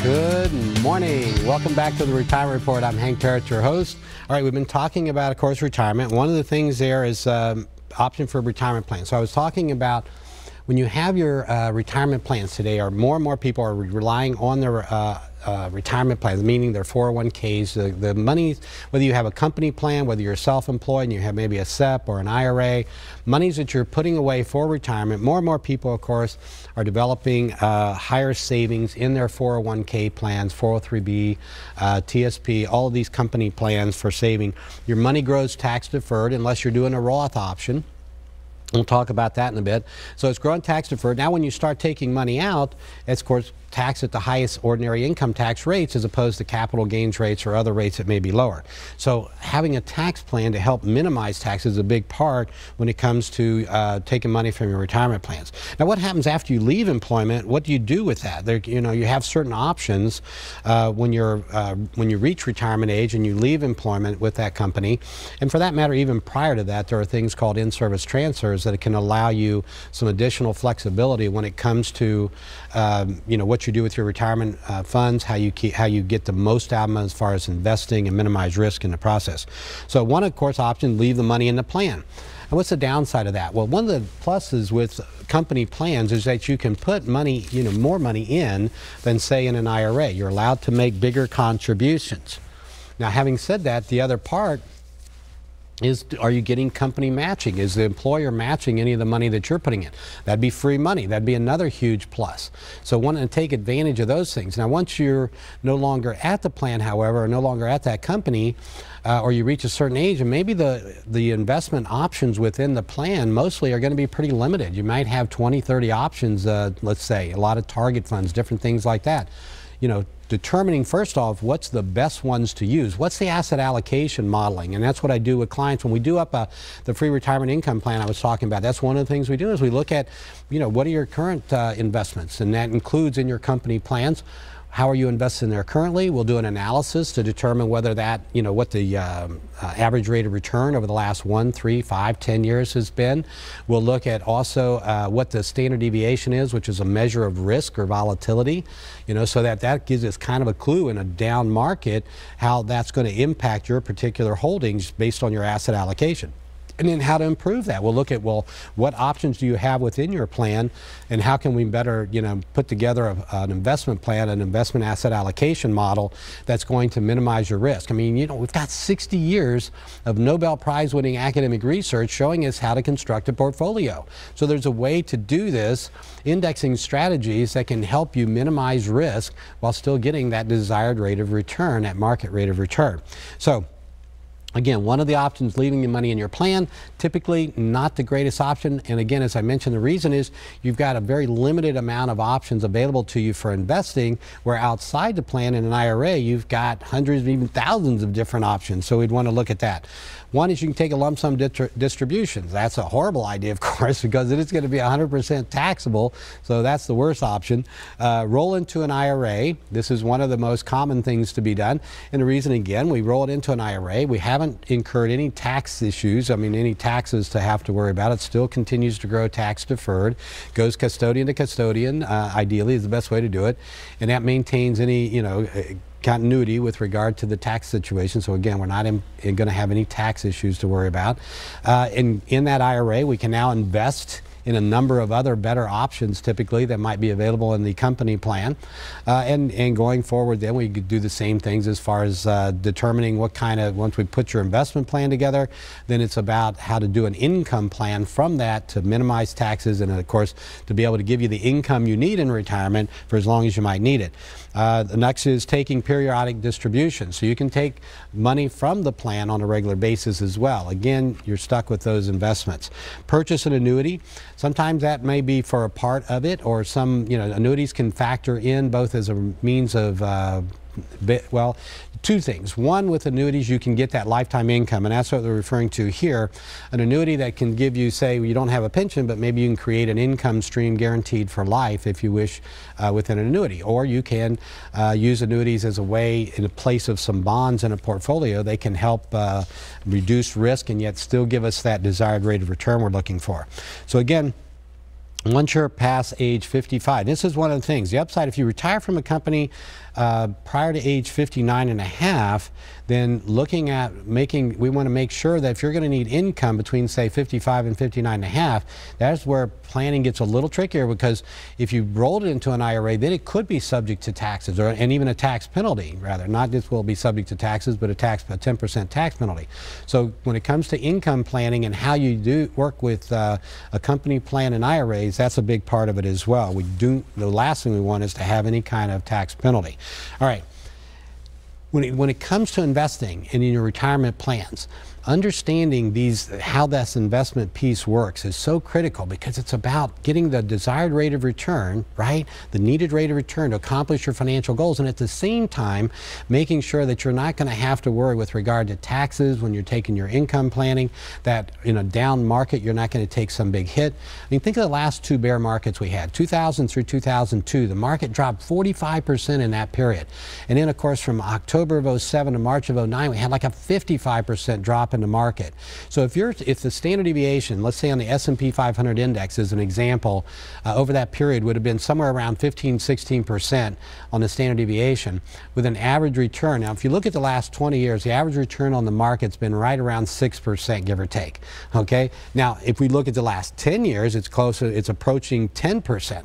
Good morning. Welcome back to the Retirement Report. I'm Hank Parrott, your host. All right, we've been talking about, of course, retirement. One of the things there is option for retirement plan. So I was talking about when you have your retirement plans today, more and more people are relying on their retirement plans, meaning their 401ks, the money, whether you have a company plan, whether you're self-employed and you have maybe a SEP or an IRA, monies that you're putting away for retirement. More and more people, of course, are developing higher savings in their 401k plans, 403b, TSP, all of these company plans for saving. Your money grows tax deferred unless you're doing a Roth option. We'll talk about that in a bit. So it's growing tax deferred. Now when you start taking money out, it's of course taxed at the highest ordinary income tax rates as opposed to capital gains rates or other rates that may be lower. So having a tax plan to help minimize taxes is a big part when it comes to taking money from your retirement plans. Now what happens after you leave employment? What do you do with that? You have certain options when you reach retirement age and you leave employment with that company. And for that matter, even prior to that, there are things called in-service transfers that can allow you some additional flexibility when it comes to what you do with your retirement funds, how you get the most out of them as far as investing and minimize risk in the process. So one, of course, option, leave the money in the plan. And what's the downside of that? Well, one of the pluses with company plans is that you can put money, more money in than say in an IRA. You're allowed to make bigger contributions. Now, having said that, the other part is, are you getting company matching? Is the employer matching any of the money that you're putting in? That'd be free money. That'd be another huge plus. So wanting to take advantage of those things. Now, once you're no longer at the plan, however, or no longer at that company, or you reach a certain age, and maybe the investment options within the plan mostly are going to be pretty limited. You might have 20, 30 options, let's say, a lot of target funds, different things like that. Determining first off what's the best ones to use. What's the asset allocation modeling? And that's what I do with clients when we do up the free retirement income plan I was talking about. That's one of the things we do is we look at, what are your current investments, and that includes in your company plans. How are you investing there currently? We'll do an analysis to determine whether that, what the average rate of return over the last 1, 3, 5, 10 years has been. We'll look at also what the standard deviation is, which is a measure of risk or volatility, so that gives us kind of a clue in a down market how that's going to impact your particular holdings based on your asset allocation. And then how to improve that. We'll look at, well, what options do you have within your plan, and how can we better, put together an investment plan, an investment asset allocation model that's going to minimize your risk. I mean, we've got 60 years of Nobel Prize winning academic research showing us how to construct a portfolio. So there's a way to do this, indexing strategies that can help you minimize risk while still getting that desired rate of return, that market rate of return. So again, one of the options, leaving the money in your plan, typically not the greatest option. And again, as I mentioned, the reason is you've got a very limited amount of options available to you for investing, where outside the plan in an IRA, you've got hundreds, even thousands of different options. So we'd want to look at that. One is you can take a lump sum distributions. That's a horrible idea, of course, because it is going to be 100% taxable. So that's the worst option. Roll into an IRA. This is one of the most common things to be done. And the reason, again, we roll it into an IRA. We haven't incurred any tax issues. I mean, any taxes to have to worry about. It still continues to grow tax deferred. Goes custodian to custodian, ideally, is the best way to do it. And that maintains any, continuity with regard to the tax situation. So again, we're not going to have any tax issues to worry about. In that IRA, we can now invest in a number of other better options typically that might be available in the company plan. And going forward, then we could do the same things as far as determining what kind of, once we put your investment plan together, then it's about how to do an income plan from that to minimize taxes and, of course, to be able to give you the income you need in retirement for as long as you might need it. The next is taking periodic distributions. So you can take money from the plan on a regular basis as well. Again, you're stuck with those investments. Purchase an annuity. Sometimes that may be for a part of it, or some, annuities can factor in both as a means of, well, two things. One, with annuities, you can get that lifetime income, and that's what they're referring to here. An annuity that can give you, say, you don't have a pension, but maybe you can create an income stream guaranteed for life if you wish within an annuity. Or you can use annuities as a way, in place of some bonds in a portfolio. They can help reduce risk and yet still give us that desired rate of return we're looking for. So again, once you're past age 55, this is one of the things. The upside, if you retire from a company prior to age 59 and a half, then looking at we want to make sure that if you're going to need income between, say, 55 and 59 and a half, that's where planning gets a little trickier, because if you rolled it into an IRA, then it could be subject to taxes, and even a tax penalty, rather. Not just will be subject to taxes, but a 10% tax penalty. So when it comes to income planning and how you do work with a company plan and IRAs, that's a big part of it as well. The last thing we want is to have any kind of tax penalty. All right. When it comes to investing and in your retirement plans, understanding how this investment piece works is so critical, because it's about getting the desired rate of return, right? The needed rate of return to accomplish your financial goals, and at the same time making sure that you're not going to have to worry with regard to taxes when you're taking your income planning, that in a down market you're not going to take some big hit. I mean, think of the last two bear markets we had, 2000 through 2002. The market dropped 45% in that period. And then, of course, from October of 07 to March of 09, we had like a 55% drop in the market. So if the standard deviation, let's say on the S&P 500 index as an example, over that period would have been somewhere around 15–16% on the standard deviation, with an average return. Now, if you look at the last 20 years, the average return on the market's been right around 6%, give or take. Okay. Now, if we look at the last 10 years, it's approaching 10%.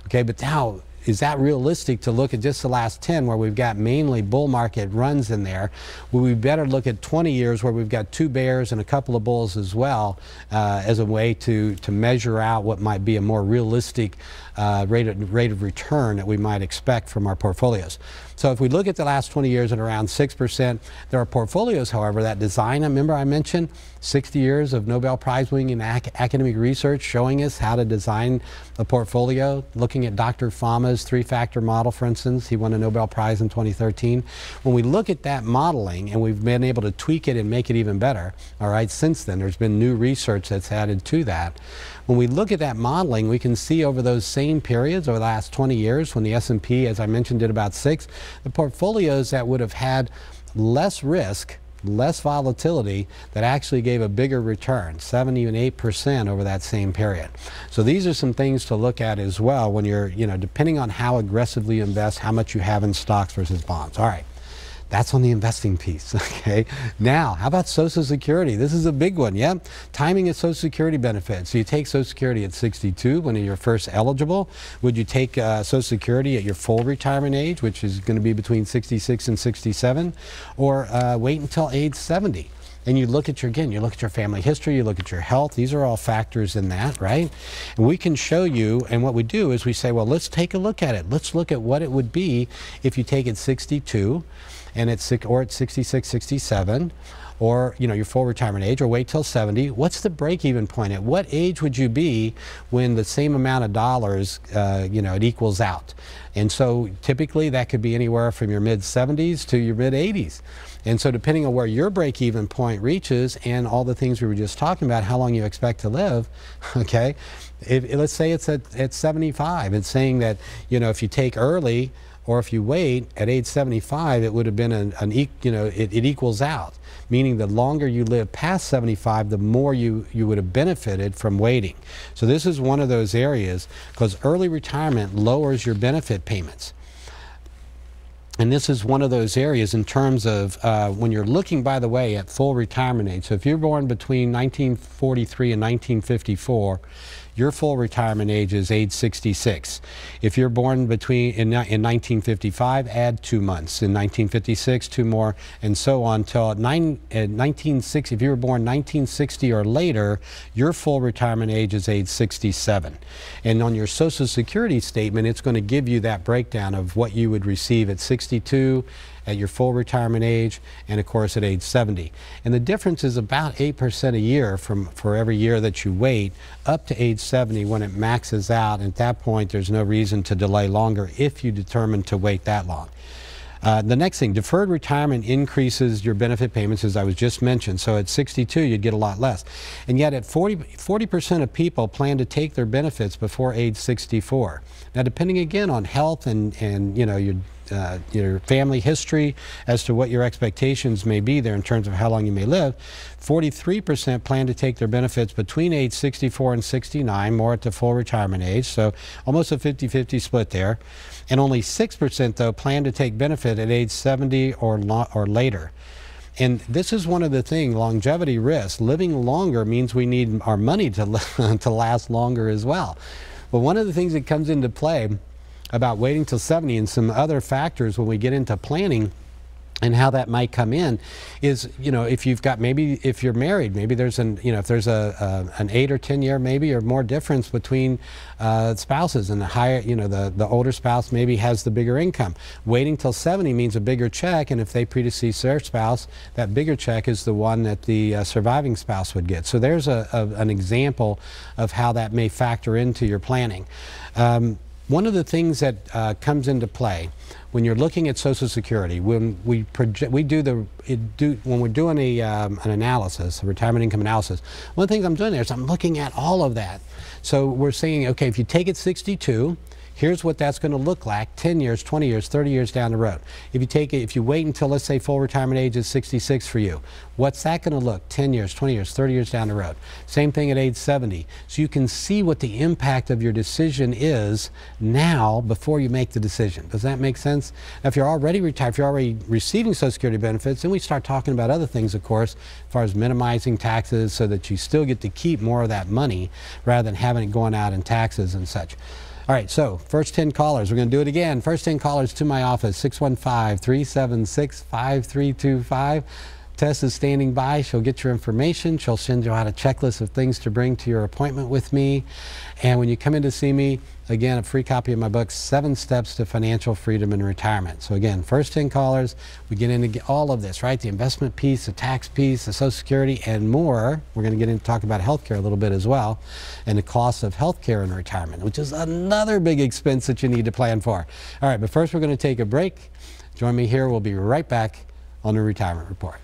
Okay, but now, is that realistic to look at just the last 10, where we've got mainly bull market runs in there? Well, we better look at 20 years where we've got two bears and a couple of bulls as well, as a way to measure out what might be a more realistic rate of return that we might expect from our portfolios. So if we look at the last 20 years at around 6%, there are portfolios, however, that design, remember I mentioned 60 years of Nobel Prize winning academic research showing us how to design a portfolio, looking at Dr. Fama's three-factor model, for instance. He won a Nobel Prize in 2013. When we look at that modeling, and we've been able to tweak it and make it even better, all right, since then there's been new research that's added to that. When we look at that modeling, we can see over those same periods, over the last 20 years, when the S&P, as I mentioned, did about 6, the portfolios that would have had less risk, less volatility, that actually gave a bigger return, 7, even 8% over that same period. So these are some things to look at as well when you're, depending on how aggressively you invest, how much you have in stocks versus bonds. All right. That's on the investing piece, okay? Now, how about Social Security? This is a big one, yeah? Timing of Social Security benefits. So you take Social Security at 62 when you're first eligible. Would you take Social Security at your full retirement age, which is going to be between 66 and 67, or wait until age 70? And you look at you look at your family history, you look at your health. These are all factors in that, right? And we can show you, and what we do is we say, well, let's take a look at it. Let's look at what it would be if you take it 62, and or at 66, 67, or your full retirement age, or wait till 70. What's the break-even point? At what age would you be when the same amount of dollars, it equals out? And so typically that could be anywhere from your mid-70s to your mid-80s. And so depending on where your break-even point reaches and all the things we were just talking about, how long you expect to live, okay, let's say it's at 75. It's saying that, if you take early, or if you wait at age 75, it would have been it equals out, meaning the longer you live past 75, the more you would have benefited from waiting. So this is one of those areas, because early retirement lowers your benefit payments. And this is one of those areas in terms of when you're looking, by the way, at full retirement age. So if you're born between 1943 and 1954, your full retirement age is age 66. If you're born in 1955, add 2 months. In 1956, 2 more, and so on till 1960. If you were born 1960 or later, your full retirement age is age 67. And on your Social Security statement, it's going to give you that breakdown of what you would receive at 62, at your full retirement age, and of course at age 70. And the difference is about 8% a year for every year that you wait up to age 70 when it maxes out. And at that point, there's no reason to delay longer if you determine to wait that long. The next thing, deferred retirement increases your benefit payments, as I was just mentioned. So at 62, you'd get a lot less. And yet at 40% of people plan to take their benefits before age 64. Now, depending again on health and your your family history as to what your expectations may be there in terms of how long you may live. 43% plan to take their benefits between age 64 and 69, more at the full retirement age, so almost a 50-50 split there. And only 6% though plan to take benefit at age 70 or later. And this is one of the things, longevity risk. Living longer means we need our money to, to last longer as well. But one of the things that comes into play about waiting till 70 and some other factors when we get into planning and how that might come in is, you know, if you've got, maybe if you're married, maybe there's an, you know, if there's an 8 or 10 year maybe or more difference between spouses, and the higher, you know, the older spouse maybe has the bigger income. Waiting till 70 means a bigger check, and if they predecease their spouse, that bigger check is the one that the surviving spouse would get. So there's an example of how that may factor into your planning. One of the things that comes into play when you're looking at Social Security, when we when we're doing an analysis, a retirement income analysis, one of the things I'm doing there is I'm looking at all of that. So we're saying, okay, if you take it 62, here's what that's going to look like 10 years, 20 years, 30 years down the road. If you take it, if you wait until, let's say, full retirement age is 66 for you, what's that going to look 10 years, 20 years, 30 years down the road? Same thing at age 70. So you can see what the impact of your decision is now before you make the decision. Does that make sense? Now, if you're already retired, if you're already receiving Social Security benefits, then we start talking about other things, of course, as far as minimizing taxes so that you still get to keep more of that money rather than having it going out in taxes and such. All right, so first 10 callers, we're going to do it again. First 10 callers to my office, 615-376-5325. Tess is standing by. She'll get your information. She'll send you out a checklist of things to bring to your appointment with me. And when you come in to see me, again, a free copy of my book, 7 Steps to Financial Freedom in Retirement. So again, first 10 callers, we get into all of this, right? The investment piece, the tax piece, the Social Security, and more. We're going to get into talk about healthcare a little bit as well, and the cost of healthcare in retirement, which is another big expense that you need to plan for. All right, but first we're going to take a break. Join me here. We'll be right back on the Retirement Report.